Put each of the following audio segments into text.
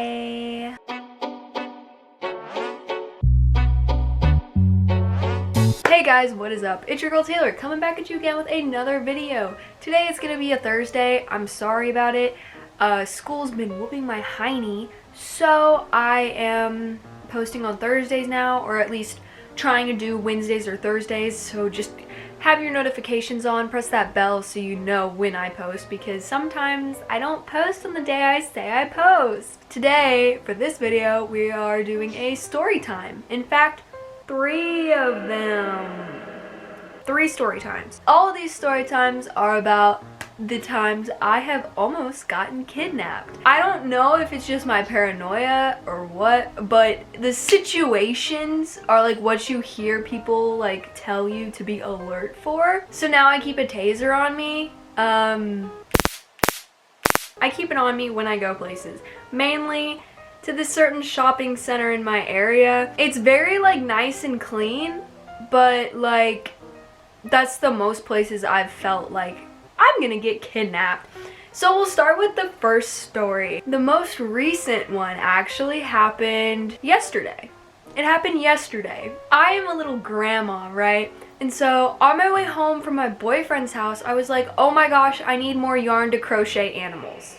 Bye. Hey guys, what is up? It's your girl Taylor coming back at you again with another video. Today it's gonna be a Thursday. I'm sorry about it. School's been whooping my hiney, so I am posting on Thursdays now, or at least trying to do Wednesdays or Thursdays. So just have your notifications on, press that bell so you know when I post, because sometimes I don't post on the day I say I post. Today, for this video, we are doing a story time. In fact, 3 of them. 3 story times. All of these story times are about the times I have almost gotten kidnapped. I don't know if it's just my paranoia or what, but the situations are like what you hear people like tell you to be alert for. So now I keep a taser on me. I keep it on me when I go places. Mainly to this certain shopping center in my area. It's very like nice and clean, but like that's the most places I've felt like I'm gonna get kidnapped. So we'll start with the first story. The most recent one actually happened yesterday. It happened yesterday. I am a little grandma, right? And so on my way home from my boyfriend's house, I was like, oh my gosh, I need more yarn to crochet animals.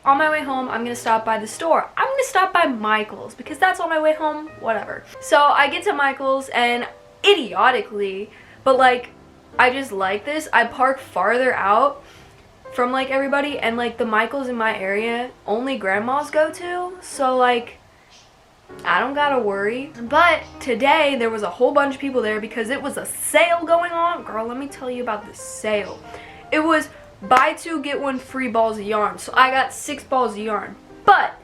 On my way home, I'm gonna stop by the store. I'm gonna stop by Michael's because that's on my way home, whatever. So I get to Michael's and idiotically, but like, I just like this, I park farther out from like everybody, and like the Michael's in my area only grandmas go to, so like I don't gotta worry. But today there was a whole bunch of people there because it was a sale going on. Girl, let me tell you about the sale. It was buy 2 get 1 free balls of yarn, so I got 6 balls of yarn, but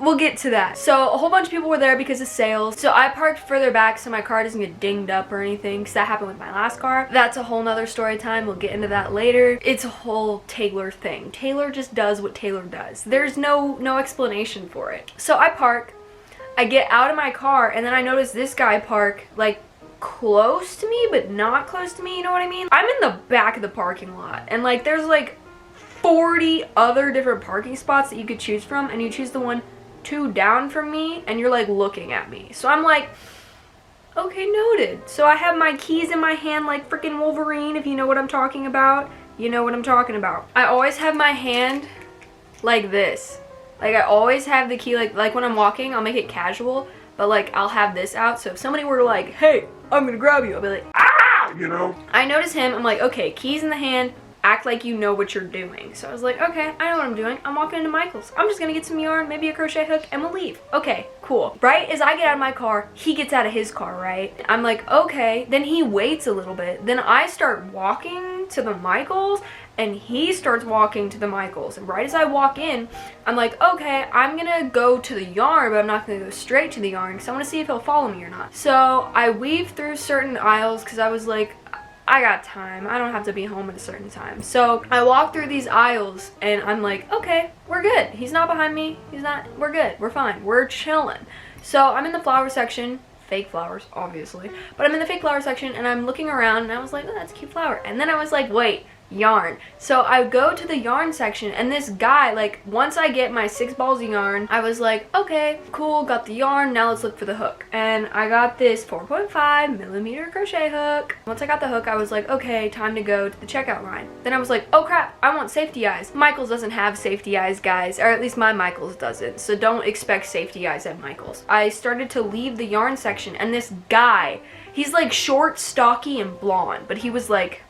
we'll get to that. So a whole bunch of people were there because of sales. So I parked further back so my car doesn't get dinged up or anything, because that happened with my last car. That's a whole nother story time. We'll get into that later. It's a whole Taylor thing. Taylor just does what Taylor does. There's no explanation for it. So I park, I get out of my car, and then I notice this guy park like close to me but not close to me, you know what I mean? I'm in the back of the parking lot, and like there's like 40 other different parking spots that you could choose from, and you choose the one 2 down from me, and you're like looking at me. So I'm like, okay, noted. So I have my keys in my hand like freaking Wolverine, if you know what I'm talking about. You know what I'm talking about. I always have my hand like this. Like I always have the key, like when I'm walking, I'll make it casual, but like I'll have this out, so if somebody were to like, hey, I'm gonna grab you, I'll be like, ah, you know. I notice him, I'm like, okay, keys in the hand, act like you know what you're doing. So I was like, okay, I know what I'm doing. I'm walking into Michael's. I'm just gonna get some yarn, maybe a crochet hook, and we'll leave. Okay, cool. Right as I get out of my car, he gets out of his car, right? I'm like, okay. Then he waits a little bit. Then I start walking to the Michael's, and he starts walking to the Michael's. And right as I walk in, I'm like, okay, I'm gonna go to the yarn, but I'm not gonna go straight to the yarn because I wanna see if he'll follow me or not. So I weave through certain aisles because I was like, I got time. I don't have to be home at a certain time. So I walk through these aisles and I'm like, okay, we're good. He's not behind me. We're good. We're fine. We're chilling. So I'm in the flower section. Fake flowers, obviously. But I'm in the fake flower section and I'm looking around and I was like, oh, that's a cute flower. And then I was like, wait, yarn. So I go to the yarn section, and this guy, like once I get my 6 balls of yarn, I was like, okay, cool, got the yarn, now let's look for the hook. And I got this 4.5 millimeter crochet hook. Once I got the hook, I was like, okay, time to go to the checkout line. Then I was like, oh crap, I want safety eyes. Michael's doesn't have safety eyes, guys, or at least my Michael's doesn't, so don't expect safety eyes at Michael's. I started to leave the yarn section, and this guy, he's like short, stocky, and blonde, but he was like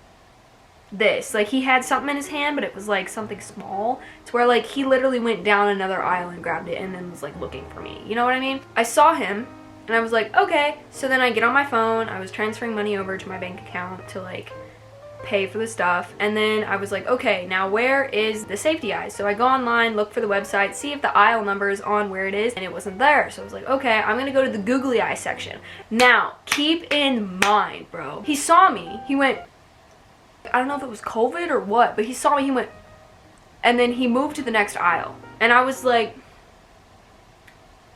this, like he had something in his hand, but it was like something small, to where like he literally went down another aisle and grabbed it and then was like looking for me, you know what I mean? I saw him and I was like, okay. So then I get on my phone, I was transferring money over to my bank account to like pay for the stuff, and then I was like, okay, now where is the safety eyes? So I go online, look for the website, see if the aisle number is on where it is, and it wasn't there. So I was like, okay, I'm gonna go to the googly eye section. Now keep in mind, bro, he saw me, he went, I don't know if it was COVID or what, but he saw me, he went, and then he moved to the next aisle. And I was like,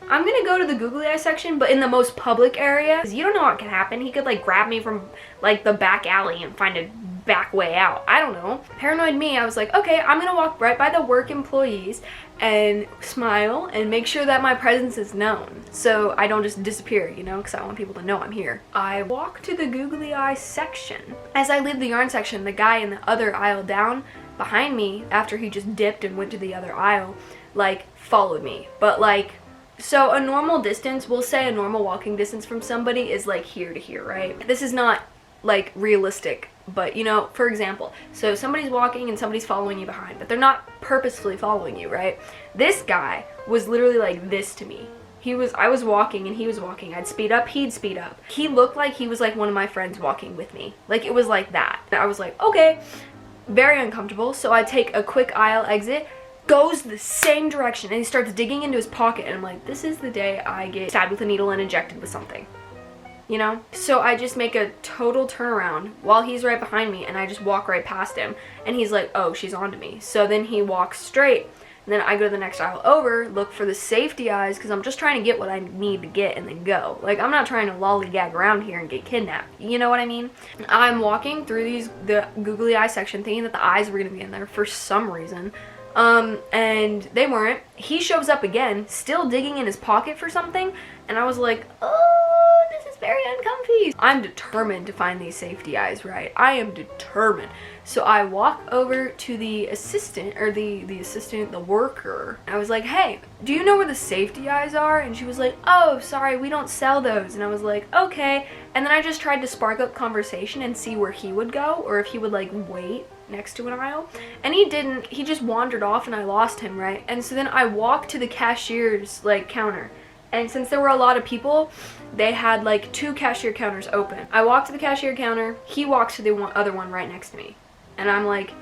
I'm gonna go to the googly eye section, but in the most public area, because you don't know what can happen. He could like grab me from like the back alley and find a back way out. I don't know. Paranoid me, I was like, okay, I'm gonna walk right by the work employees and smile and make sure that my presence is known so I don't just disappear, you know, because I want people to know I'm here. I walk to the googly eye section. As I leave the yarn section, the guy in the other aisle down behind me, after he just dipped and went to the other aisle, like followed me. But like, so a normal distance, we'll say a normal walking distance from somebody is like here to here, right? This is not like realistic, but you know, for example, so somebody's walking and somebody's following you behind, but they're not purposefully following you, right? This guy was literally like this to me. I was walking and he was walking. I'd speed up, he'd speed up. He looked like he was like one of my friends walking with me. Like it was like that. And I was like, okay, very uncomfortable. So I take a quick aisle exit, goes the same direction, and he starts digging into his pocket, and I'm like, this is the day I get stabbed with a needle and injected with something. You know? So I just make a total turnaround while he's right behind me, and I just walk right past him, and he's like, oh, she's onto me. So then he walks straight, and then I go to the next aisle over, look for the safety eyes, because I'm just trying to get what I need to get and then go. Like, I'm not trying to lollygag around here and get kidnapped. You know what I mean? I'm walking through the googly eye section thinking that the eyes were going to be in there for some reason. And they weren't. He shows up again, still digging in his pocket for something, and I was like, oh, this is very uncomfy. I'm determined to find these safety eyes, right? I am determined. So I walk over to the assistant, or the worker. I was like, hey, do you know where the safety eyes are? And she was like, oh, sorry, we don't sell those. And I was like, okay. And then I just tried to spark up conversation and see where he would go, or if he would like wait next to an aisle, and he didn't. He just wandered off and I lost him, right? And so then I walked to the cashier's like counter, and since there were a lot of people, they had like 2 cashier counters open. I walked to the cashier counter, he walks to the other one right next to me, and I'm like,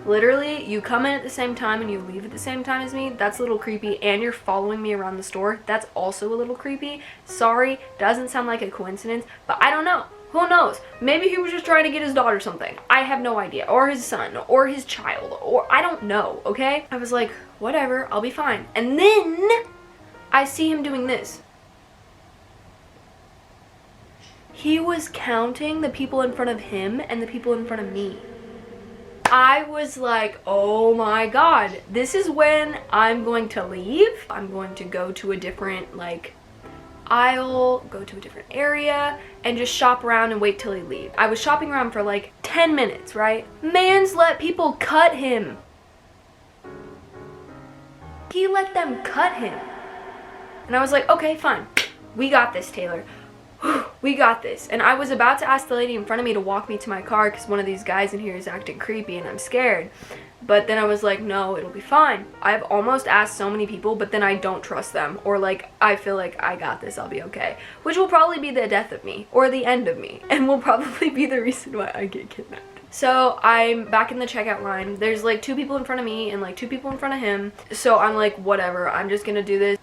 literally, you come in at the same time and you leave at the same time as me? That's a little creepy. And you're following me around the store? That's also a little creepy. Sorry, doesn't sound like a coincidence, but I don't know. Who knows? Maybe he was just trying to get his daughter something. I have no idea. Or his son. Or his child. Or I don't know, okay? I was like, whatever, I'll be fine. And then I see him doing this. He was counting the people in front of him and the people in front of me. I was like, oh my god. This is when I'm going to leave. I'm going to go to a different, like, aisle, go to a different area, and just shop around and wait till he leaves. I was shopping around for like 10 minutes, right? Man's let people cut him. He let them cut him. And I was like, okay, fine. We got this, Taylor. We got this. And I was about to ask the lady in front of me to walk me to my car because one of these guys in here is acting creepy and I'm scared. But then I was like, no, it'll be fine. I've almost asked so many people, but then I don't trust them. Or like, I feel like I got this, I'll be okay. Which will probably be the death of me, or the end of me. And will probably be the reason why I get kidnapped. So I'm back in the checkout line. There's like 2 people in front of me and like 2 people in front of him. So I'm like, whatever, I'm just gonna do this.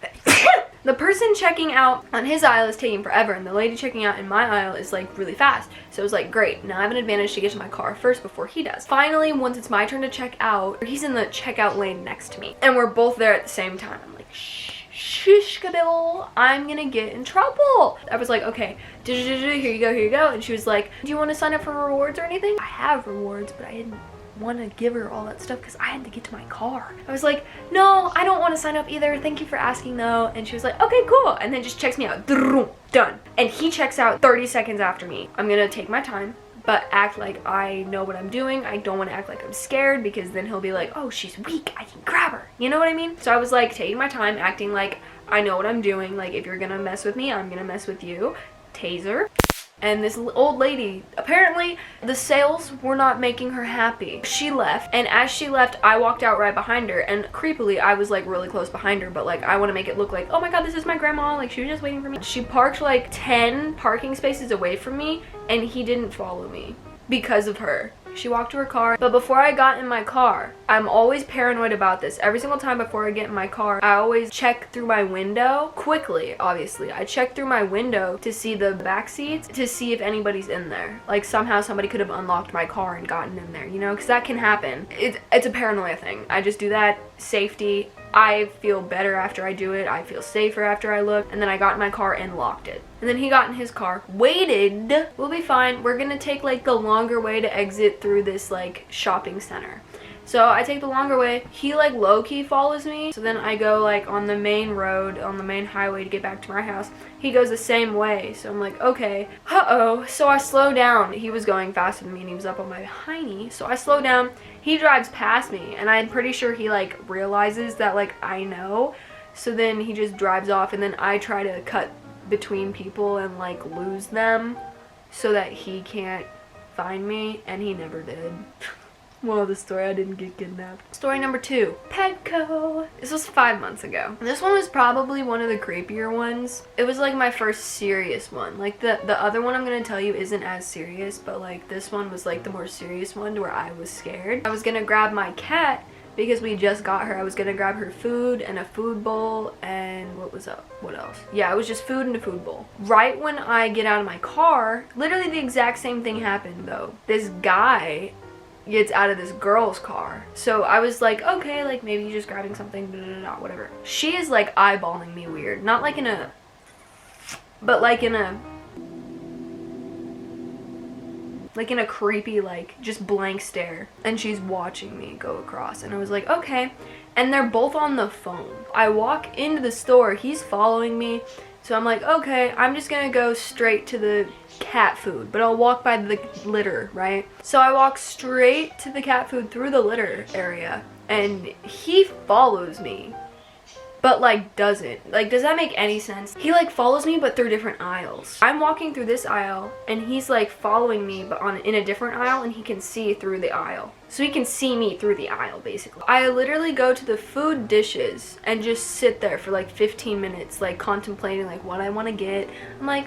The person checking out on his aisle is taking forever, and the lady checking out in my aisle is like really fast. So it was like, great, now I have an advantage to get to my car first before he does. Finally, once it's my turn to check out, he's in the checkout lane next to me, and we're both there at the same time. I'm like, shish kabill, I'm gonna get in trouble. I was like, okay, here you go, here you go. And she was like, do you want to sign up for rewards or anything? I have rewards, but I didn't want to give her all that stuff because I had to get to my car. I was like, no, I don't want to sign up either. Thank you for asking though. And she was like, okay, cool. And then just checks me out. Done. And he checks out 30 seconds after me. I'm gonna take my time, but act like I know what I'm doing. I don't want to act like I'm scared because then he'll be like, oh, she's weak, I can grab her. You know what I mean? So I was like taking my time, acting like I know what I'm doing. Like, if you're gonna mess with me, I'm gonna mess with you. Taser. And this old lady, apparently the sales were not making her happy. She left, and as she left, I walked out right behind her, and creepily, I was like really close behind her, but like I want to make it look like, oh my god, this is my grandma, like she was just waiting for me. She parked like 10 parking spaces away from me, and he didn't follow me because of her. She walked to her car, but before I got in my car, I'm always paranoid about this. Every single time before I get in my car, I always check through my window, quickly, obviously. I check through my window to see the back seats, to see if anybody's in there. Like somehow somebody could have unlocked my car and gotten in there, you know, because that can happen. It's a paranoia thing. I just do that. Safety I feel better after I do it. I feel safer after I look. And then I got in my car and locked it. And then he got in his car, waited. We'll be fine. We're gonna take like the longer way to exit through this like shopping center. So I take the longer way. He like low-key follows me. So then I go like on the main road, on the main highway to get back to my house. He goes the same way. So I'm like, okay, uh-oh. So I slow down. He was going faster than me and he was up on my hiney. So I slow down. He drives past me and I'm pretty sure he like realizes that like I know. So then he just drives off and then I try to cut between people and like lose them so that he can't find me, and he never did. Well, the story, I didn't get kidnapped. Story number 2, Petco. This was 5 months ago. This one was probably one of the creepier ones. It was like my first serious one. Like the other one I'm gonna tell you isn't as serious, but like this one was like the more serious one where I was scared. I was gonna grab my cat because we just got her. I was gonna grab her food and a food bowl and what else? Yeah, it was just food and a food bowl. Right when I get out of my car, literally the exact same thing happened though. This guy gets out of this girl's car. So I was like, okay, like maybe he's just grabbing something, whatever. She is like eyeballing me weird. Not like in a, but like in a creepy, like just blank stare. And she's watching me go across. And I was like, okay. And they're both on the phone. I walk into the store, he's following me. So I'm like, okay, I'm just gonna go straight to the cat food, but I'll walk by the litter, right? So I walk straight to the cat food through the litter area and he follows me, but like doesn't. Like, does that make any sense? He like follows me but through different aisles. I'm walking through this aisle and he's like following me but in a different aisle, and he can see through the aisle. So he can see me through the aisle basically. I literally go to the food dishes and just sit there for like 15 minutes like contemplating like what I want to get. I'm like,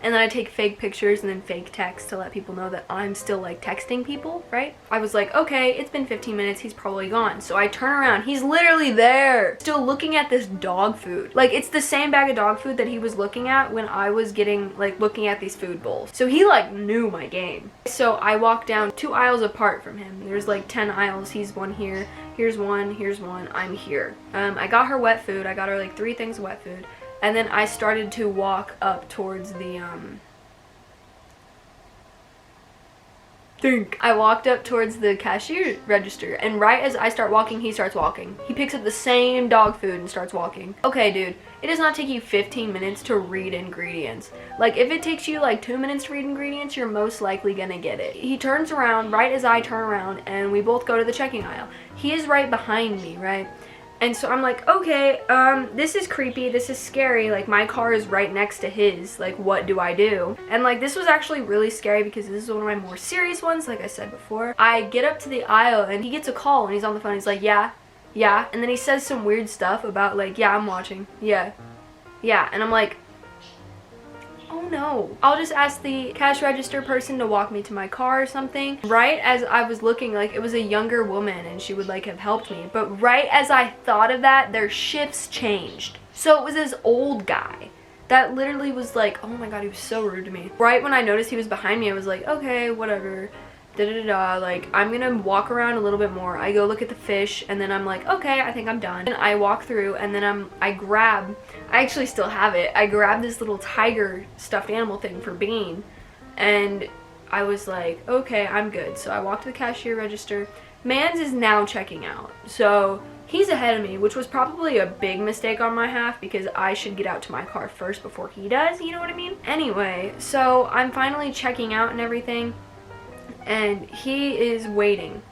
and then I take fake pictures and then fake text to let people know that I'm still like texting people, right? I was like, okay, it's been 15 minutes, he's probably gone. So I turn around, he's literally there, still looking at this dog food. Like, it's the same bag of dog food that he was looking at when I was looking at these food bowls. So he like knew my game. So I walked down 2 aisles apart from him. There's like 10 aisles, he's one here, here's one, I'm here. I got her wet food, I got her like 3 things of wet food. And then I started to walk up towards the, I walked up towards the cashier register, and right as I start walking, he starts walking. He picks up the same dog food and starts walking. Okay, dude, it does not take you 15 minutes to read ingredients. Like, if it takes you like 2 minutes to read ingredients, you're most likely gonna get it. He turns around right as I turn around, and we both go to the checking aisle. He is right behind me, right? And so I'm like, okay, this is creepy, this is scary, like my car is right next to his, like what do I do? And like this was actually really scary because this is one of my more serious ones, like I said before. I get up to the aisle and he gets a call and he's on the phone, he's like, yeah, and then he says some weird stuff about like, yeah, I'm watching, yeah, and I'm like, oh no. I'll just ask the cash register person to walk me to my car or something. Right as I was looking, like it was a younger woman and she would like have helped me. But right as I thought of that, their shifts changed. So it was this old guy that literally was like, oh my god, he was so rude to me. Right when I noticed he was behind me, I was like, okay, whatever. Like I'm gonna walk around a little bit more. I go look at the fish and then I'm like, okay, I think I'm done. And I walk through and then I actually still have it. I grabbed this little tiger stuffed animal thing for Bean and I was like, okay, I'm good. So I walked to the cashier register. Mans is now checking out. So he's ahead of me, which was probably a big mistake on my half because I should get out to my car first before he does, you know what I mean? Anyway, so I'm finally checking out and everything. And he is waiting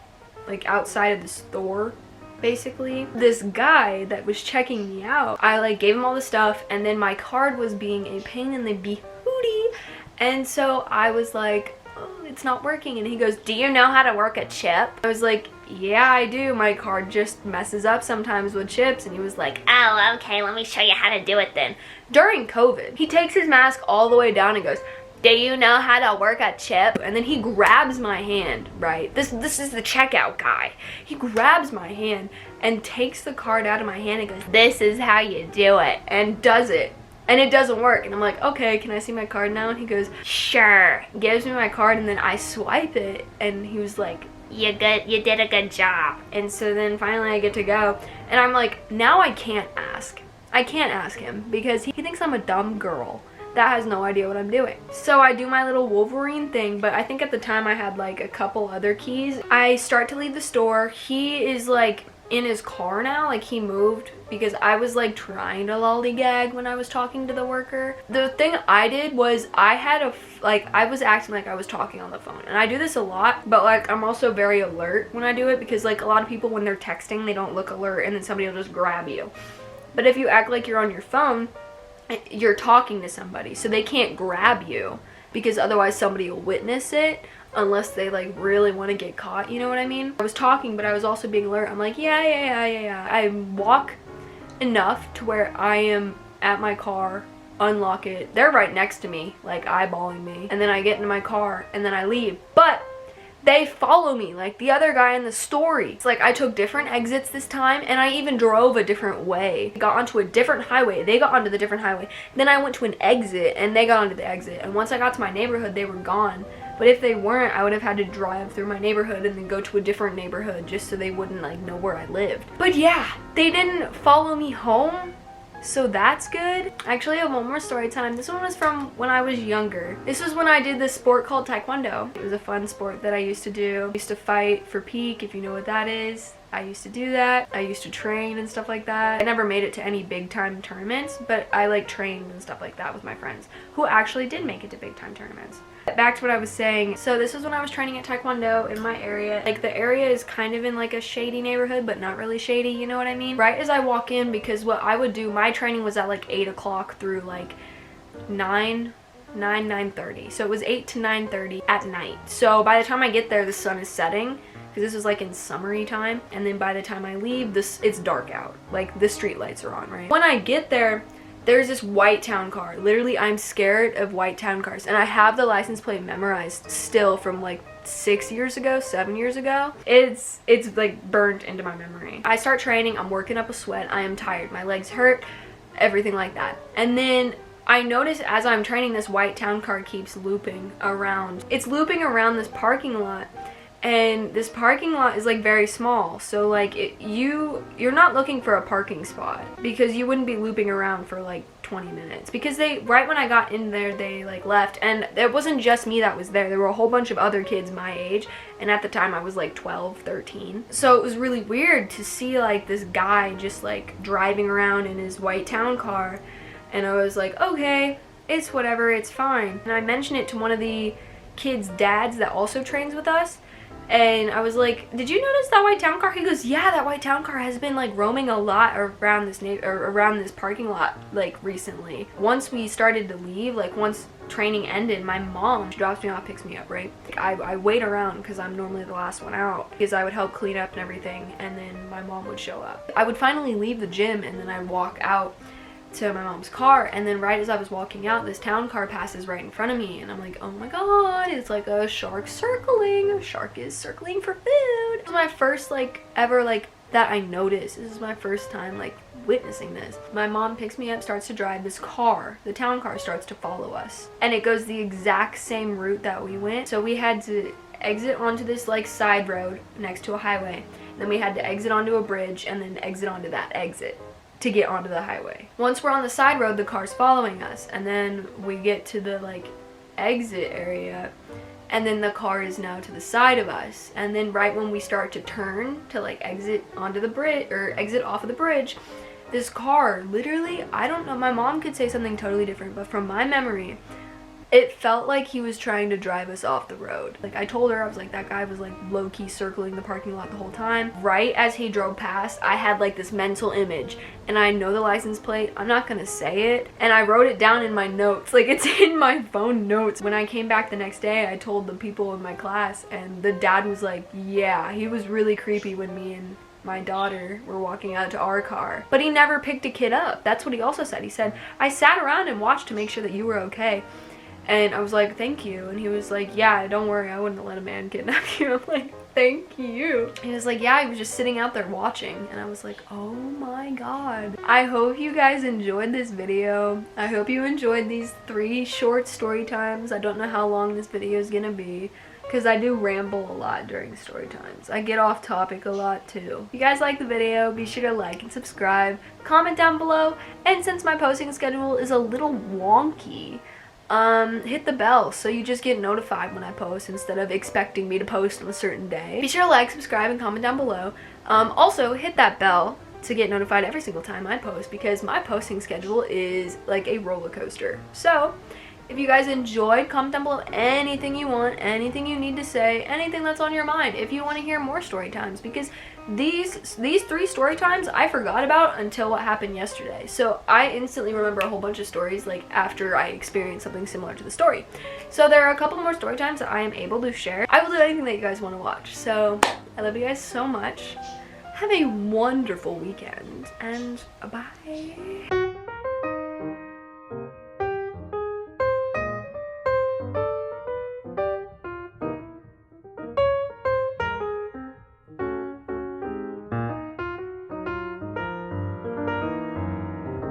like outside of the store basically. This guy that was checking me out, I like gave him all the stuff and then my card was being a pain in the behootie, and so I was like, oh, it's not working. And he goes, do you know how to work a chip? I was like, yeah, I do. My card just messes up sometimes with chips. And he was like, oh, okay, let me show you how to do it then. During COVID, he takes his mask all the way down and goes, do you know how to work a chip? And then he grabs my hand, right? This is the checkout guy. He grabs my hand and takes the card out of my hand and goes, this is how you do it, and does it. And it doesn't work. And I'm like, okay, can I see my card now? And he goes, sure. Gives me my card and then I swipe it and he was like, you did a good job. And so then finally I get to go And I'm like, now I can't ask. I can't ask him because he thinks I'm a dumb girl that has no idea what I'm doing. So I do my little Wolverine thing, but I think at the time I had like a couple other keys. I start to leave the store. He is like in his car now, like he moved, because I was like trying to lollygag when I was talking to the worker. The thing I did was I was acting like I was talking on the phone, and I do this a lot, but like I'm also very alert when I do it, because like a lot of people when they're texting they don't look alert and then somebody will just grab you. But if you act like you're on your phone, you're talking to somebody, so they can't grab you, because otherwise somebody will witness it, unless they like really want to get caught, you know what I mean? I was talking, but I was also being alert. I'm like, yeah. I walk enough to where I am at my car, unlock it. They're right next to me, like eyeballing me. And then I get into my car and then I leave. But they follow me like the other guy in the story. It's like I took different exits this time, and I even drove a different way. Got onto a different highway. They got onto the different highway. Then I went to an exit and they got onto the exit. And once I got to my neighborhood, they were gone. But if they weren't, I would have had to drive through my neighborhood and then go to a different neighborhood just so they wouldn't like know where I lived. But yeah, they didn't follow me home, so that's good. I actually have one more story time. This one was from when I was younger. This was when I did this sport called Taekwondo. It was a fun sport that I used to do. I used to fight for peak, if you know what that is. I used to do that. I used to train and stuff like that. I never made it to any big time tournaments, but I like trained and stuff like that with my friends who actually did make it to big time tournaments. Back to what I was saying. So this was when I was training at Taekwondo in my area. Like the area is kind of in like a shady neighborhood, but not really shady, you know what I mean? Right as I walk in, because what I would do, my training was at like 8 o'clock through like 9:30. So it was 8 to 9:30 at night. So by the time I get there, the sun is setting, because this was like in summery time. And then by the time I leave, it's dark out. Like the street lights are on, right? When I get there, there's this white town car. Literally, I'm scared of white town cars. And I have the license plate memorized still from like 7 years ago. It's like burned into my memory. I start training, I'm working up a sweat, I am tired, my legs hurt, everything like that. And then I notice as I'm training, this white town car keeps looping around. It's looping around this parking lot. And this parking lot is like very small, so like you're not looking for a parking spot, because you wouldn't be looping around for like 20 minutes, because right when I got in there, they like left. And it wasn't just me that was there. There were a whole bunch of other kids my age, and at the time I was like 12, 13. So it was really weird to see like this guy just like driving around in his white town car, and I was like, okay, it's whatever, it's fine. And I mentioned it to one of the kids' dads that also trains with us. And I was like, did you notice that white town car? He goes, yeah, that white town car has been like roaming a lot around this parking lot like recently. Once we started to leave, like once training ended, my mom drops me off, picks me up, right? I wait around because I'm normally the last one out, because I would help clean up and everything, and then my mom would show up. I would finally leave the gym, and then I'd walk out to my mom's car, and then right as I was walking out, this town car passes right in front of me, and I'm like, oh my god, it's like a shark circling. A shark is circling for food. This was my first like ever like that I noticed. This is my first time like witnessing this. My mom picks me up, starts to drive this car. The town car starts to follow us, and it goes the exact same route that we went. So we had to exit onto this like side road next to a highway, then we had to exit onto a bridge, and then exit onto that exit to get onto the highway. Once we're on the side road, the car's following us, and then we get to the like exit area, and then the car is now to the side of us. And then right when we start to turn to like exit onto the bridge, or exit off of the bridge, this car literally, I don't know, my mom could say something totally different, but from my memory, it felt like he was trying to drive us off the road. Like I told her, I was like, that guy was like low-key circling the parking lot the whole time. Right as he drove past, I had like this mental image, and I know the license plate, I'm not gonna say it, and I wrote it down in my notes. Like it's in my phone notes. When I came back the next day, I told the people in my class, and the dad was like, yeah, he was really creepy when me and my daughter were walking out to our car. But he never picked a kid up. That's what he also said. He said, I sat around and watched to make sure that you were okay. And I was like, thank you. And he was like, yeah, don't worry, I wouldn't let a man kidnap you. I'm like, thank you. He was like, yeah, he was just sitting out there watching. And I was like, oh my god. I hope you guys enjoyed this video. I hope you enjoyed these 3 short story times. I don't know how long this video is gonna be. because I do ramble a lot during story times. I get off topic a lot too. If you guys like the video, be sure to like and subscribe, comment down below, and since my posting schedule is a little wonky, hit the bell so you just get notified when I post instead of expecting me to post on a certain day. Be sure to like, subscribe, and comment down below. Also, hit that bell to get notified every single time I post because my posting schedule is like a roller coaster. So, if you guys enjoyed, comment down below anything you want, anything you need to say, anything that's on your mind. If you want to hear more story times, because these 3 story times I forgot about until what happened yesterday. So I instantly remember a whole bunch of stories like after I experienced something similar to the story. So there are a couple more story times that I am able to share. I will do anything that you guys want to watch. So I love you guys so much. Have a wonderful weekend and bye.